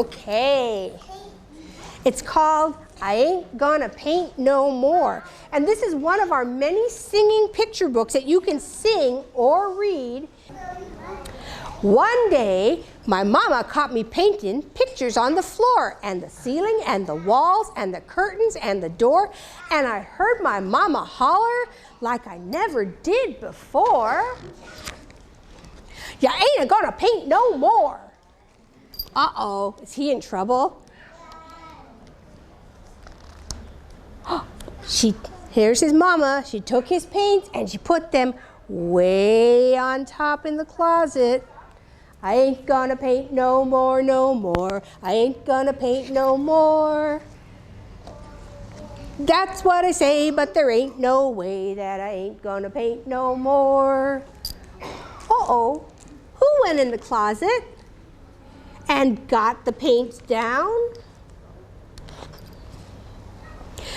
Okay. It's called I Ain't Gonna Paint No More. And this is one of our many singing picture books that you can sing or read. One day, my mama caught me painting pictures on the floor and the ceiling and the walls and the curtains and the door, and I heard my mama holler like I never did before. You ain't gonna paint no more. Uh-oh, is he in trouble? Here's his mama. She took his paints and she put them way on top in the closet. I ain't gonna paint no more, no more. I ain't gonna paint no more. That's what I say, but there ain't no way that I ain't gonna paint no more. Uh-oh, who went in the closet and got the paints down?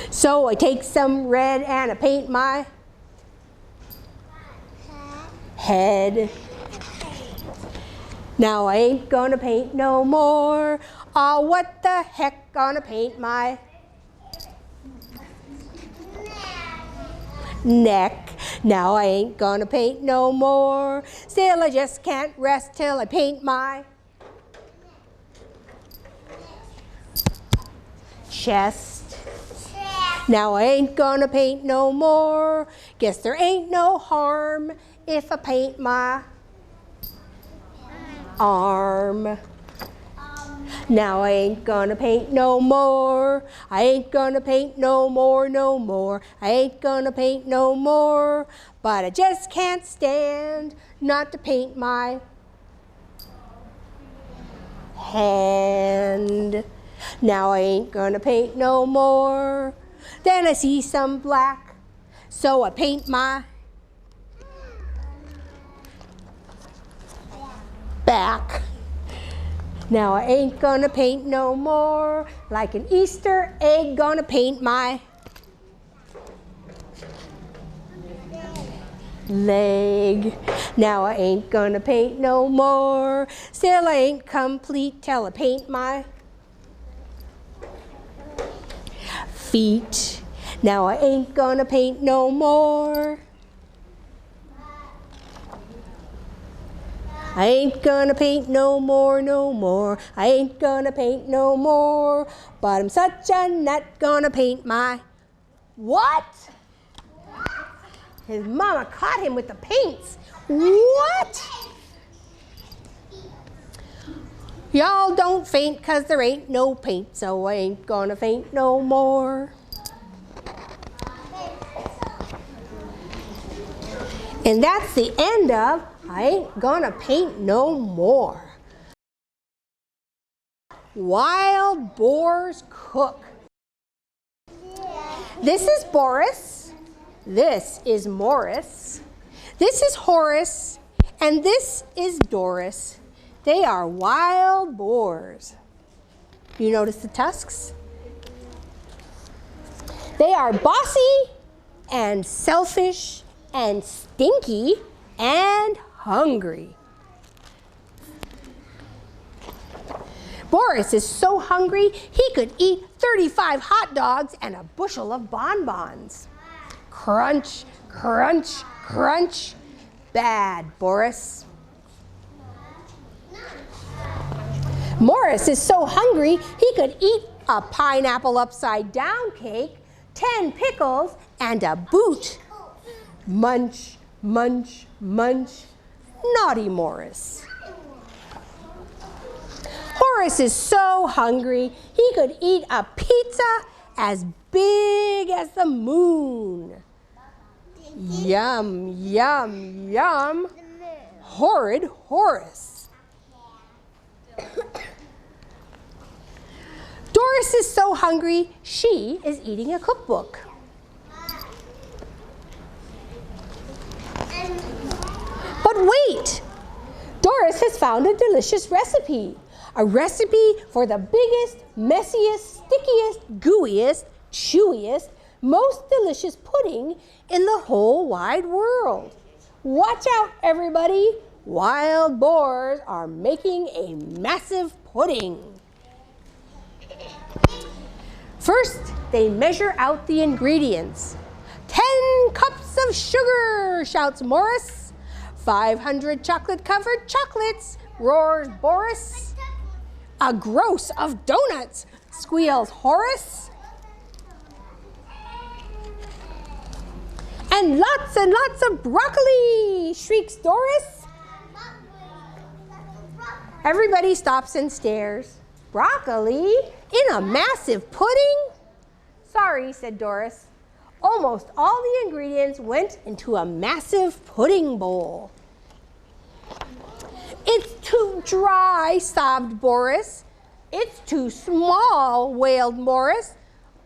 So I take some red and I paint my head. Now I ain't gonna paint no more. Oh, what the heck, gonna paint my neck. Now I ain't gonna paint no more. Still I just can't rest till I paint my chest. Now I ain't gonna paint no more. Guess there ain't no harm if I paint my arm. Now I ain't gonna paint no more. I ain't gonna paint no more, no more. I ain't gonna paint no more. But I just can't stand not to paint my hand. Now I ain't gonna paint no more. Then I see some black, so I paint my back. Now I ain't gonna paint no more. Like an Easter egg, gonna paint my leg. Now I ain't gonna paint no more. Still I ain't complete till I paint my feet. Now I ain't gonna paint no more. I ain't gonna paint no more, no more. I ain't gonna paint no more. But I'm such a nut, gonna paint my what? His mama caught him with the paints. What? Y'all don't faint 'cause there ain't no paint, so I ain't gonna faint no more. And that's the end of I Ain't Gonna Paint No More. Wild Boars Cook. This is Boris. This is Morris. This is Horace. And this is Doris. They are wild boars. You notice the tusks? They are bossy and selfish and stinky and hungry. Boris is so hungry he could eat 35 hot dogs and a bushel of bonbons. Crunch, crunch, crunch. Bad, Boris. Morris is so hungry he could eat a pineapple upside down cake, 10 pickles, and a boot. Munch, munch, munch. Naughty Morris. Horace is so hungry he could eat a pizza as big as the moon. Yum, yum, yum. Horrid Horace. Doris is so hungry she is eating a cookbook. But wait! Doris has found a delicious recipe. A recipe for the biggest, messiest, stickiest, gooeyest, chewiest, most delicious pudding in the whole wide world. Watch out, everybody. Wild boars are making a massive pudding. First, they measure out the ingredients. 10 cups of sugar, shouts Morris. 500 chocolate-covered chocolates, roars Boris. A gross of donuts, squeals Horace. And lots of broccoli, shrieks Doris. Everybody stops and stares. Broccoli in a massive pudding? Sorry, said Doris. Almost all the ingredients went into a massive pudding bowl. It's too dry, sobbed Boris. It's too small, wailed Morris.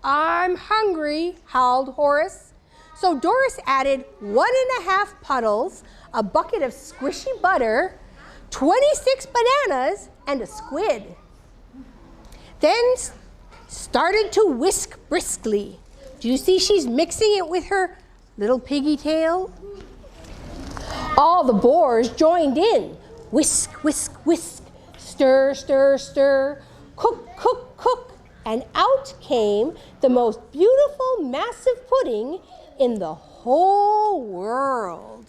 I'm hungry, howled Horace. So Doris added 1.5 puddles, a bucket of squishy butter, 26 bananas, and a squid. Then started to whisk briskly. Do you see she's mixing it with her little piggy tail? All the boars joined in. Whisk, whisk, whisk, stir, stir, stir, cook, cook, cook, and out came the most beautiful massive pudding in the whole world.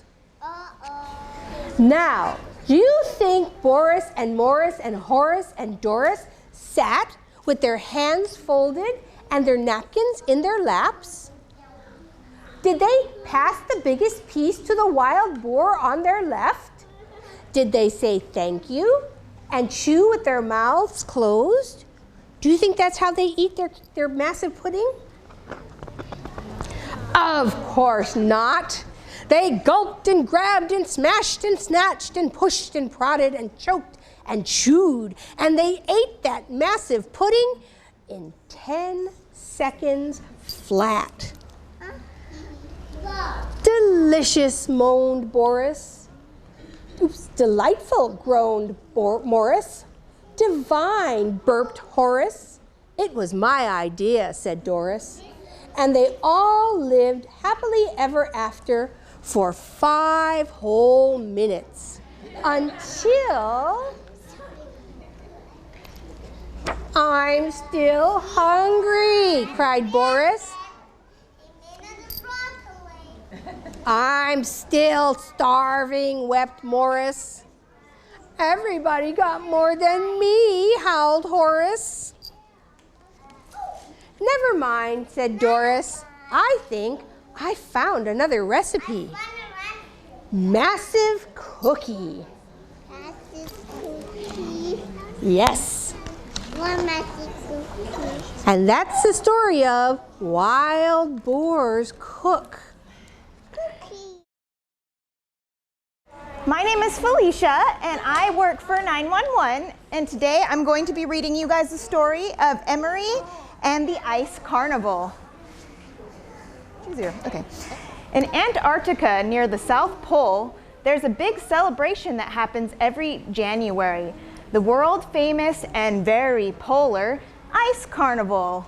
Now, do you think Boris and Morris and Horace and Doris sat with their hands folded and their napkins in their laps? Did they pass the biggest piece to the wild boar on their left? Did they say thank you and chew with their mouths closed? Do you think that's how they eat their massive pudding? Of course not. They gulped and grabbed and smashed and snatched and pushed and prodded and choked and chewed, and they ate that massive pudding in 10 seconds flat. Delicious, moaned Boris. Oops, delightful, groaned Morris. Divine, burped Horace. It was my idea, said Doris. And they all lived happily ever after for 5 whole minutes until I'm still hungry, cried Boris. I'm still starving, wept Morris. Everybody got more than me, howled Horace. Never mind, said Doris. I think I found another recipe. Massive cookie. Massive cookie. Yes. One massive cookie. And that's the story of Wild Boars Cook. My name is Felicia, and I work for 911, and today I'm going to be reading you guys the story of Emery and the Ice Carnival. Easier, okay. In Antarctica, near the South Pole, there's a big celebration that happens every January, the world-famous and very polar Ice Carnival.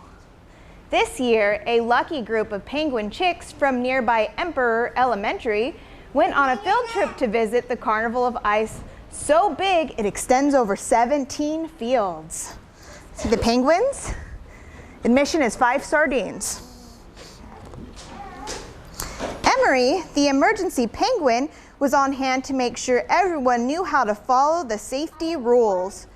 This year, a lucky group of penguin chicks from nearby Emperor Elementary went on a field trip to visit the Carnival of Ice, so big it extends over 17 fields. See the penguins? Admission is 5 sardines. Emery, the emergency penguin, was on hand to make sure everyone knew how to follow the safety rules.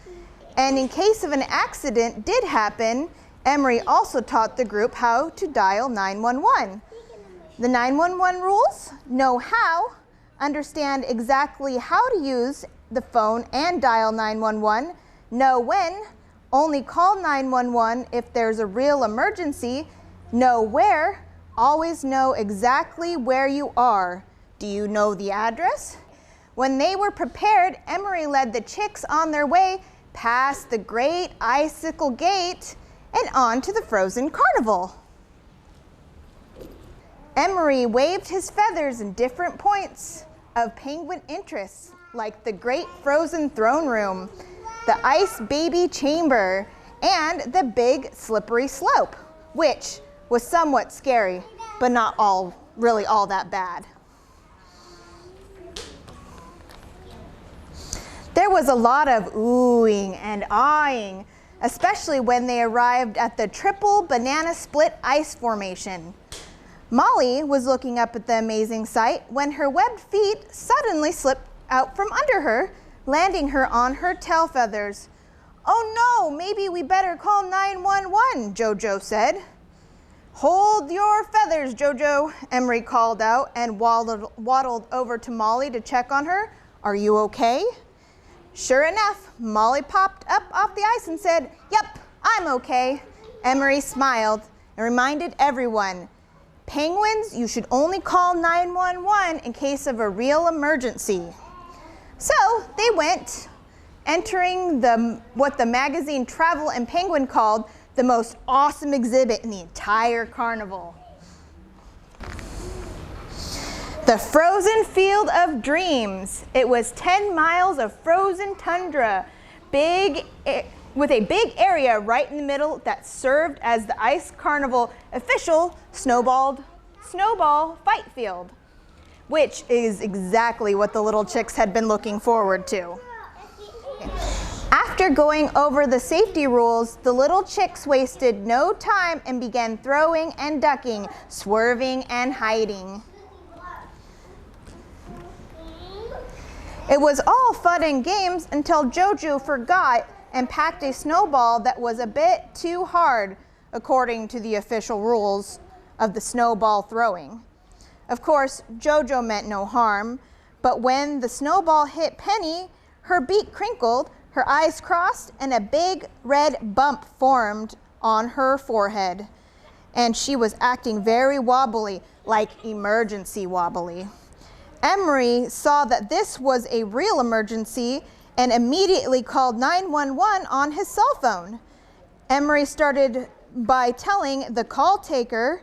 And in case of an accident did happen, Emery also taught the group how to dial 911. The 911 rules: know how, understand exactly how to use the phone and dial 911, know when, only call 911 if there's a real emergency, know where, always know exactly where you are. Do you know the address? When they were prepared, Emery led the chicks on their way past the Great Icicle Gate and on to the Frozen Carnival. Emery waved his feathers in different points of penguin interest, like the Great Frozen Throne Room, the Ice Baby Chamber, and the Big Slippery Slope, which was somewhat scary, but not really all that bad. There was a lot of oohing and aahing especially when they arrived at the triple banana split ice formation. Molly was looking up at the amazing sight when her webbed feet suddenly slipped out from under her, landing her on her tail feathers. "Oh no, maybe we better call 911, Jojo said. "Hold your feathers, Jojo," Emery called out and waddled over to Molly to check on her. "Are you okay?" Sure enough, Molly popped up off the ice and said, "Yep, I'm okay." Emery smiled and reminded everyone, "Penguins, you should only call 911 in case of a real emergency." So they went, entering what the magazine Travel and Penguin called the most awesome exhibit in the entire carnival. The Frozen Field of Dreams. It was 10 miles of frozen tundra, with a big area right in the middle that served as the Ice Carnival official snowball fight field, which is exactly what the little chicks had been looking forward to. After going over the safety rules, the little chicks wasted no time and began throwing and ducking, swerving and hiding. It was all fun and games until Jojo forgot and packed a snowball that was a bit too hard, according to the official rules of the snowball throwing. Of course, Jojo meant no harm, but when the snowball hit Penny, her beak crinkled, her eyes crossed, and a big red bump formed on her forehead. And she was acting very wobbly, like emergency wobbly. Emery saw that this was a real emergency and immediately called 911 on his cell phone. Emery started by telling the call taker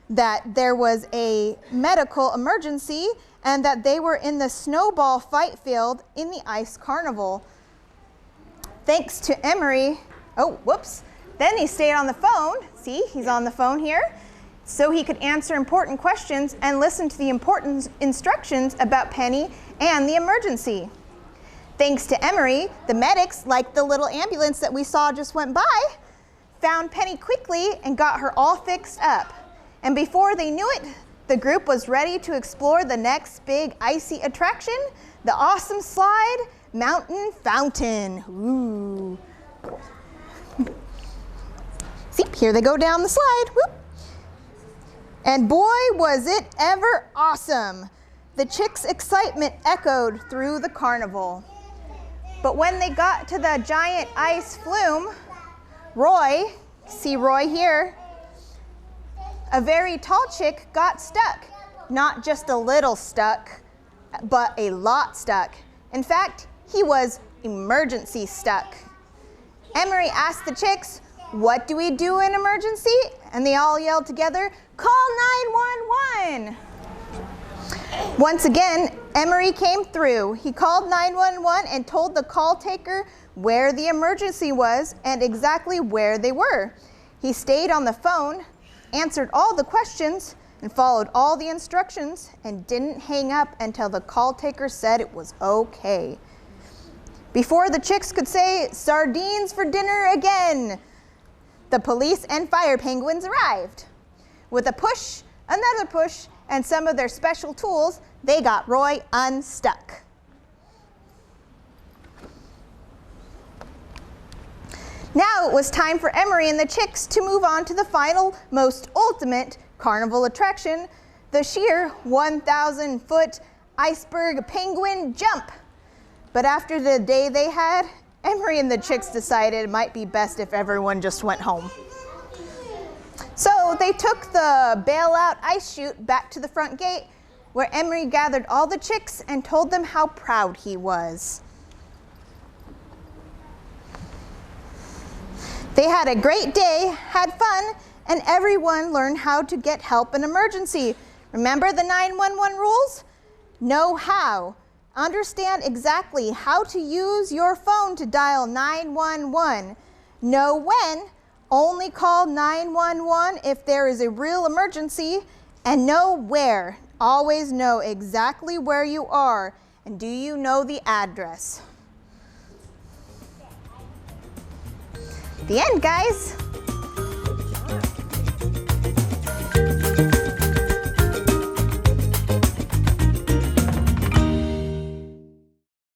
that there was a medical emergency and that they were in the snowball fight field in the Ice Carnival. Thanks to Emery, then he stayed on the phone. See, he's on the phone here. So he could answer important questions and listen to the important instructions about Penny and the emergency. Thanks to Emery, the medics, like the little ambulance that we saw just went by, found Penny quickly and got her all fixed up. And before they knew it, the group was ready to explore the next big icy attraction, the awesome slide, Mountain Fountain. Ooh. See, here they go down the slide. Whoop. And boy, was it ever awesome. The chicks' excitement echoed through the carnival. But when they got to the giant ice flume, Roy, see Roy here, a very tall chick got stuck. Not just a little stuck, but a lot stuck. In fact, he was emergency stuck. Emery asked the chicks, "What do we do in emergency?" And they all yelled together, "Call 911. Once again, Emery came through. He called 911 and told the call taker where the emergency was and exactly where they were. He stayed on the phone, answered all the questions, and followed all the instructions and didn't hang up until the call taker said it was okay. Before the chicks could say, "Sardines for dinner again," the police and fire penguins arrived. With a push, another push, and some of their special tools, they got Roy unstuck. Now it was time for Emery and the chicks to move on to the final, most ultimate carnival attraction, the sheer 1,000-foot iceberg penguin jump. But after the day they had, Emery and the chicks decided it might be best if everyone just went home. So they took the bailout ice chute back to the front gate, where Emery gathered all the chicks and told them how proud he was. They had a great day, had fun, and everyone learned how to get help in emergency. Remember the 911 rules? Know how. Understand exactly how to use your phone to dial 911. Know when. Only call 911 if there is a real emergency. And know where. Always know exactly where you are. And do you know the address? The end, guys.